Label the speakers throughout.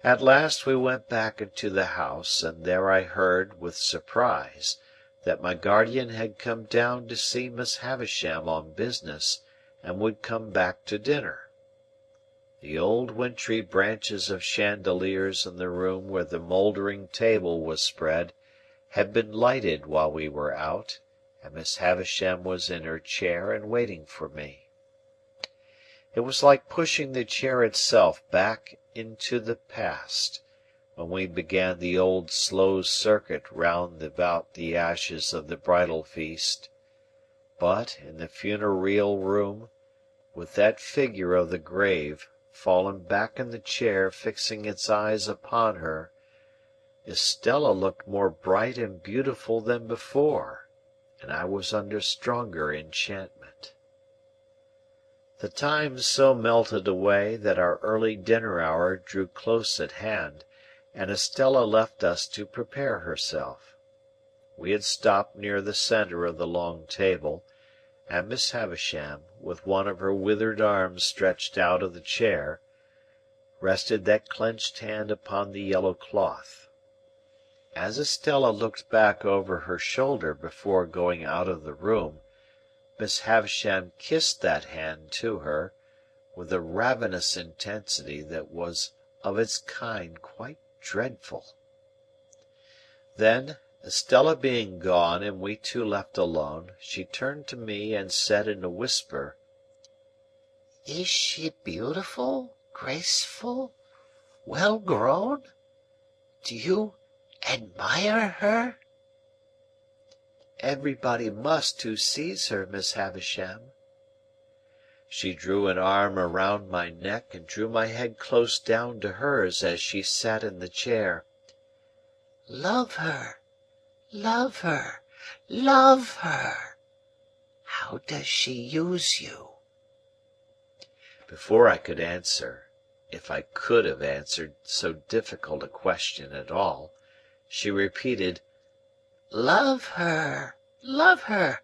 Speaker 1: At last we went back into the house, and there I heard, with surprise, that my guardian had come down to see Miss Havisham on business, and would come back to dinner. The old wintry branches of chandeliers in the room where the mouldering table was spread had been lighted while we were out, and Miss Havisham was in her chair and waiting for me. It was like pushing the chair itself back into the past, when we began the old slow circuit round about the ashes of the bridal feast. But, in the funereal room, with that figure of the grave fallen back in the chair fixing its eyes upon her, Estella looked more bright and beautiful than before, and I was under stronger enchantment. The time so melted away that our early dinner hour drew close at hand, and Estella left us to prepare herself. We had stopped near the centre of the long table, and Miss Havisham, with one of her withered arms stretched out of the chair, rested that clenched hand upon the yellow cloth. As Estella looked back over her shoulder before going out of the room, Miss Havisham kissed that hand to her, with a ravenous intensity that was of its kind quite dreadful. Then, Estella being gone and we two left alone, she turned to me and said in a whisper, "Is she beautiful, graceful, well grown? Do you admire her?" "Everybody must who sees her, Miss Havisham." She drew an arm around my neck and drew my head close down to hers as she sat in the chair. "Love her, love her, love her! How does she use you?" Before I could answer, if I could have answered so difficult a question at all, she repeated, "Love her, love her,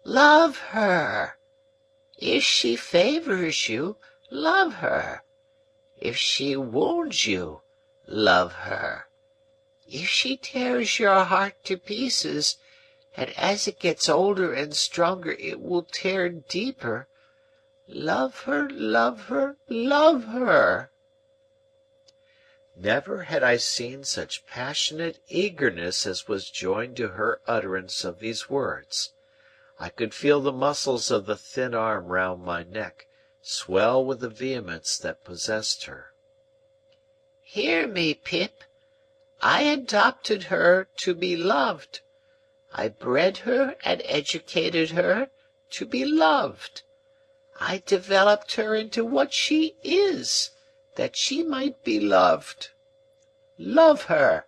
Speaker 1: love her! If she favours you, love her. If she wounds you, love her. If she tears your heart to pieces, and as it gets older and stronger it will tear deeper, love her, love her, love her!" Never had I seen such passionate eagerness as was joined to her utterance of these words. I could feel the muscles of the thin arm round my neck swell with the vehemence that possessed her. "Hear me, Pip. I adopted her to be loved. I bred her and educated her to be loved. I developed her into what she is, that she might be loved. Love her!"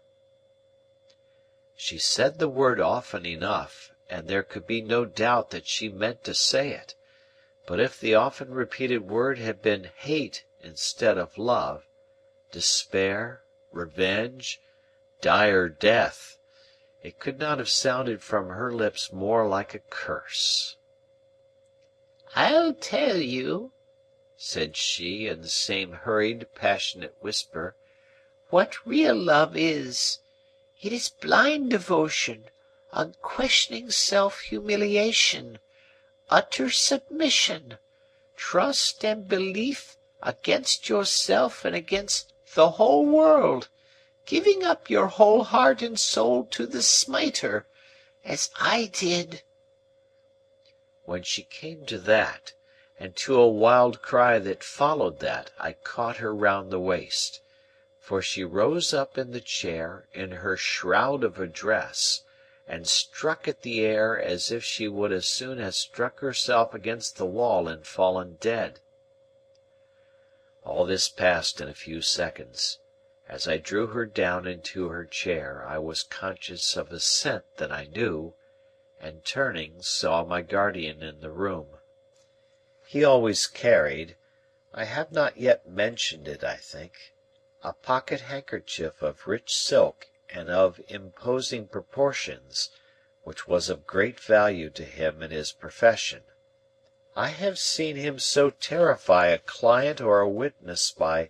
Speaker 1: She said the word often enough, and there could be no doubt that she meant to say it; but if the often repeated word had been hate instead of love, despair, revenge, dire death, it could not have sounded from her lips more like a curse. "I'll tell you," said she in the same hurried, passionate whisper, "what real love is. It is blind devotion, unquestioning self-humiliation, utter submission, trust and belief against yourself and against the whole world, giving up your whole heart and soul to the smiter, as I did." When she came to that, and to a wild cry that followed that, I caught her round the waist. For she rose up in the chair, in her shroud of a dress, and struck at the air as if she would as soon have struck herself against the wall and fallen dead. All this passed in a few seconds. As I drew her down into her chair, I was conscious of a scent that I knew, and turning, saw my guardian in the room. He always carried, I have not yet mentioned it, I think, a pocket-handkerchief of rich silk and of imposing proportions, which was of great value to him in his profession. I have seen him so terrify a client or a witness by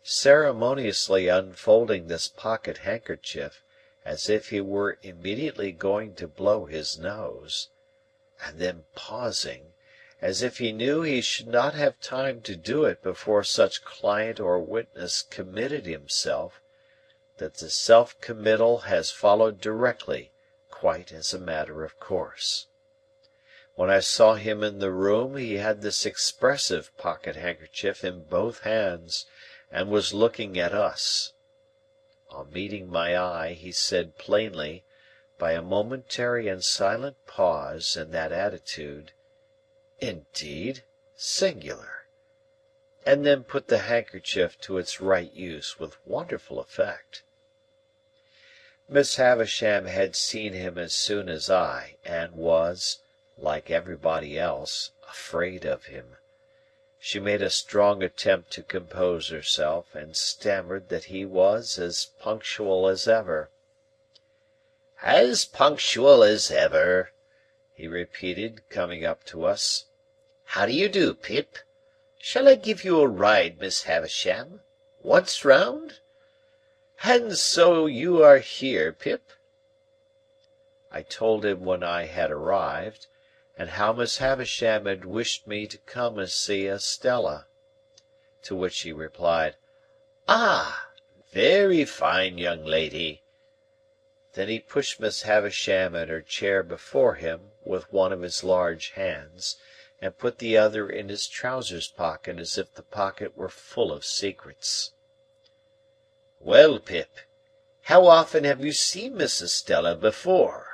Speaker 1: ceremoniously unfolding this pocket handkerchief as if he were immediately going to blow his nose, and then pausing, as if he knew he should not have time to do it before such client or witness committed himself, that the self-committal has followed directly, quite as a matter of course. When I saw him in the room he had this expressive pocket handkerchief in both hands, and was looking at us. On meeting my eye, he said plainly, by a momentary and silent pause in that attitude, "Indeed, singular," and then put the handkerchief to its right use with wonderful effect. Miss Havisham had seen him as soon as I, and was, like everybody else, afraid of him. She made a strong attempt to compose herself, and stammered that he was as punctual as ever. "As punctual as ever," he repeated, coming up to us. "How do you do, Pip? Shall I give you a ride, Miss Havisham? Once round? And so you are here, Pip?" I told him when I had arrived, and how Miss Havisham had wished me to come and see Estella. To which he replied, "Ah! Very fine young lady." Then he pushed Miss Havisham in her chair before him with one of his large hands, and put the other in his trousers pocket as if the pocket were full of secrets. "Well, Pip, how often have you seen Miss Estella before?"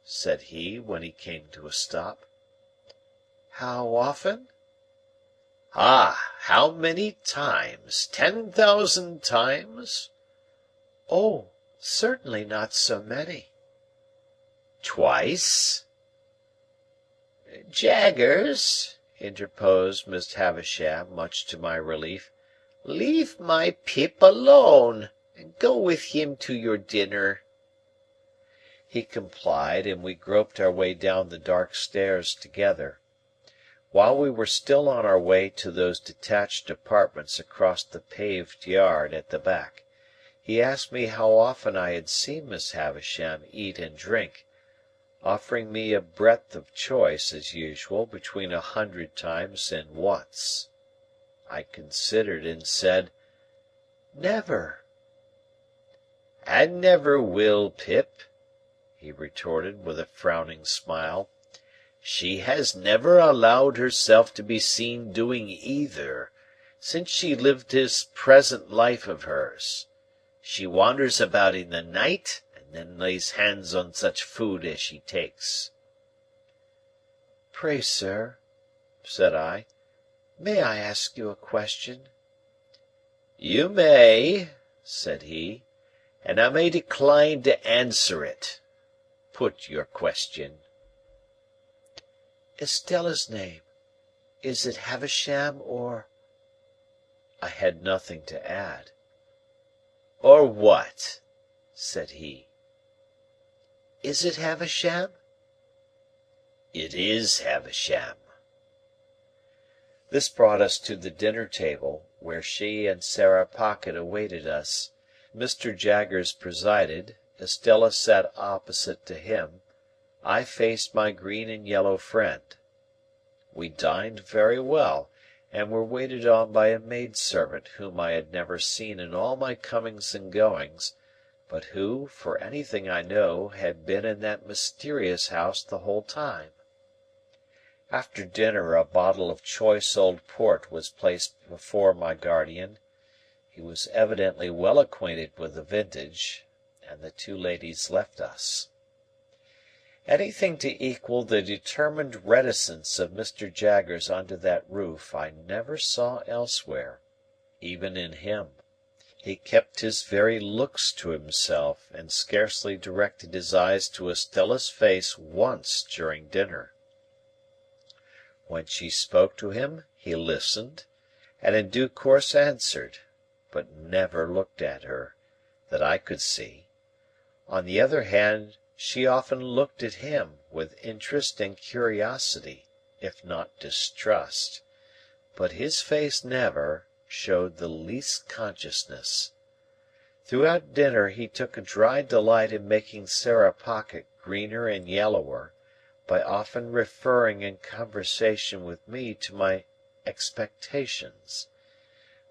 Speaker 1: said he, when he came to a stop. "How often?" "Ah, how many times? 10,000 times?" "Oh, certainly not so many." "Twice?" "Jaggers," interposed Miss Havisham, much to my relief, "leave my Pip alone, and go with him to your dinner." He complied, and we groped our way down the dark stairs together. While we were still on our way to those detached apartments across the paved yard at the back, he asked me how often I had seen Miss Havisham eat and drink, offering me a breadth of choice, as usual, between 100 times and once. I considered, and said, "Never." "And never will, Pip," he retorted, with a frowning smile. "She has never allowed herself to be seen doing either, since she lived this present life of hers. She wanders about in the night, and then lays hands on such food as she takes."
Speaker 2: "Pray, sir," said I, "may I ask you a question?"
Speaker 1: "You may," said he, "and I may decline to answer it. Put your question."
Speaker 2: "Estella's name, is it Havisham or—"
Speaker 1: I had nothing to add. "Or what?" said he.
Speaker 2: "Is it Havisham?"
Speaker 1: "It is Havisham." This brought us to the dinner table, where she and Sarah Pocket awaited us. Mr. Jaggers presided, Estella sat opposite to him, I faced my green and yellow friend. We dined very well, and were waited on by a maid-servant whom I had never seen in all my comings and goings, but who, for anything I know, had been in that mysterious house the whole time. After dinner a bottle of choice old port was placed before my guardian. He was evidently well acquainted with the vintage, and the two ladies left us. Anything to equal the determined reticence of Mr. Jaggers under that roof I never saw elsewhere, even in him. He kept his very looks to himself, and scarcely directed his eyes to Estella's face once during dinner. When she spoke to him, he listened, and in due course answered, but never looked at her, that I could see. On the other hand, she often looked at him, with interest and curiosity, if not distrust, but his face never, showed the least consciousness. Throughout dinner he took a dry delight in making Sarah Pocket greener and yellower, by often referring in conversation with me to my expectations.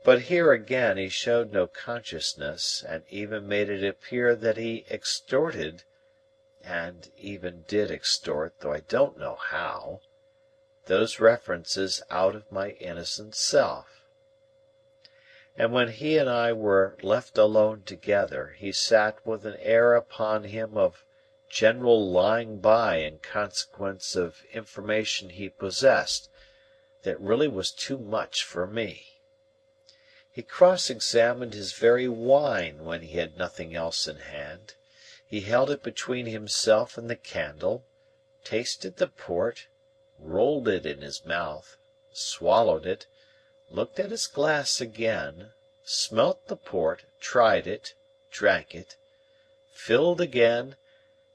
Speaker 1: But here again he showed no consciousness, and even made it appear that he extorted, and even did extort, though I don't know how, those references out of my innocent self. And when he and I were left alone together, he sat with an air upon him of general lying by in consequence of information he possessed, that really was too much for me. He cross-examined his very wine when he had nothing else in hand. He held it between himself and the candle, tasted the port, rolled it in his mouth, swallowed it, looked at his glass again, smelt the port, tried it, drank it, filled again,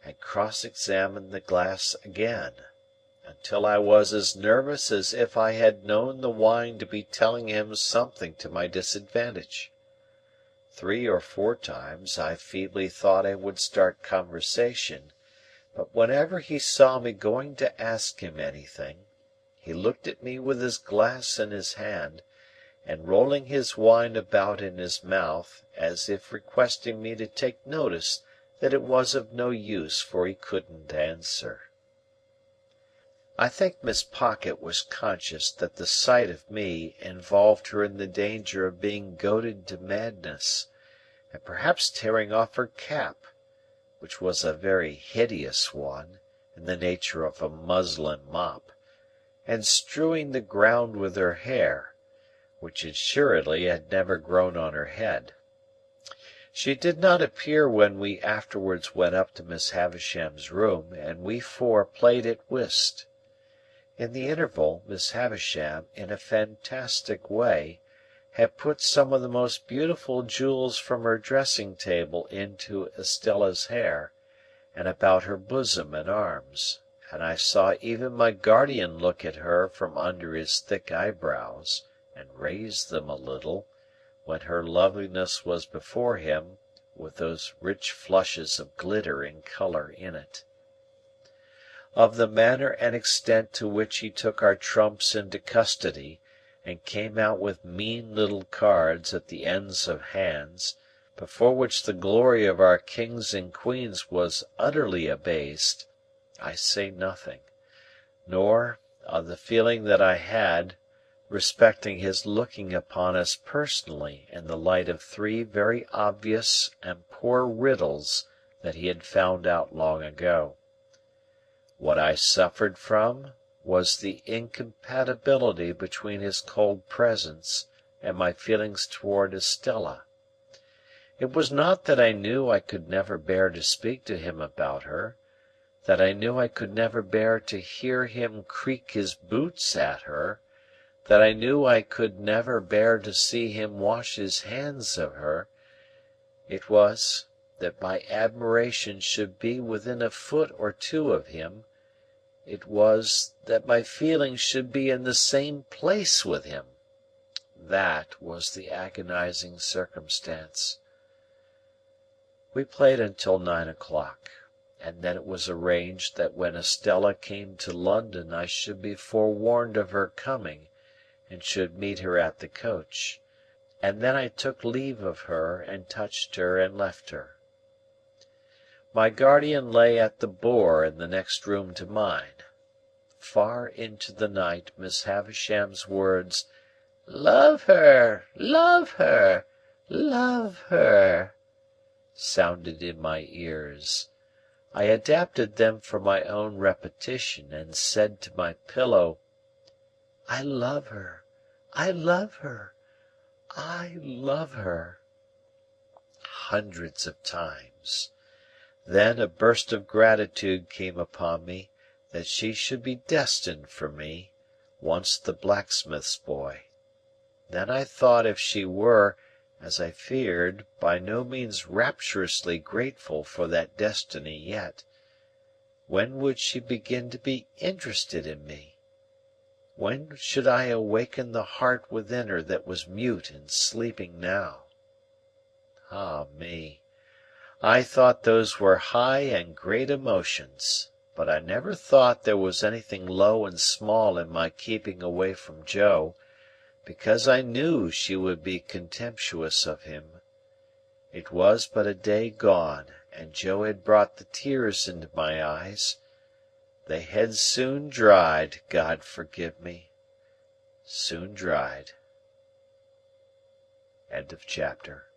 Speaker 1: and cross-examined the glass again, until I was as nervous as if I had known the wine to be telling him something to my disadvantage. 3 or 4 times I feebly thought I would start conversation, but whenever he saw me going to ask him anything, he looked at me with his glass in his hand, and rolling his wine about in his mouth, as if requesting me to take notice that it was of no use, for he couldn't answer. I think Miss Pocket was conscious that the sight of me involved her in the danger of being goaded to madness, and perhaps tearing off her cap, which was a very hideous one, in the nature of a muslin mop, and strewing the ground with her hair, which assuredly had never grown on her head. She did not appear when we afterwards went up to Miss Havisham's room, and we 4 played at whist. In the interval, Miss Havisham, in a fantastic way, had put some of the most beautiful jewels from her dressing-table into Estella's hair, and about her bosom and arms, and I saw even my guardian look at her from under his thick eyebrows, and raise them a little, when her loveliness was before him, with those rich flushes of glittering colour in it. Of the manner and extent to which he took our trumps into custody, and came out with mean little cards at the ends of hands, before which the glory of our kings and queens was utterly abased, I say nothing, nor of the feeling that I had respecting his looking upon us personally in the light of 3 very obvious and poor riddles that he had found out long ago. What I suffered from was the incompatibility between his cold presence and my feelings towards Estella. It was not that I knew I could never bear to speak to him about her, that I knew I could never bear to hear him creak his boots at her, that I knew I could never bear to see him wash his hands of her. It was, that my admiration should be within a foot or 2 of him. It was, that my feelings should be in the same place with him. That was the agonizing circumstance. We played until 9 o'clock, and then it was arranged that when Estella came to London I should be forewarned of her coming, and should meet her at the coach, and then I took leave of her, and touched her, and left her. My guardian lay at the Boar in the next room to mine. Far into the night Miss Havisham's words, "Love her, love her, love her," sounded in my ears. I adapted them for my own repetition, and said to my pillow, "I love her, I love her, I love her," hundreds of times. Then a burst of gratitude came upon me, that she should be destined for me, once the blacksmith's boy. Then I thought if she were, as I feared, by no means rapturously grateful for that destiny yet, when would she begin to be interested in me? When should I awaken the heart within her that was mute and sleeping now? Ah me! I thought those were high and great emotions, but I never thought there was anything low and small in my keeping away from Joe, because I knew she would be contemptuous of him. It was but a day gone, and Joe had brought the tears into my eyes. They had soon dried, God forgive me, soon dried. Chapter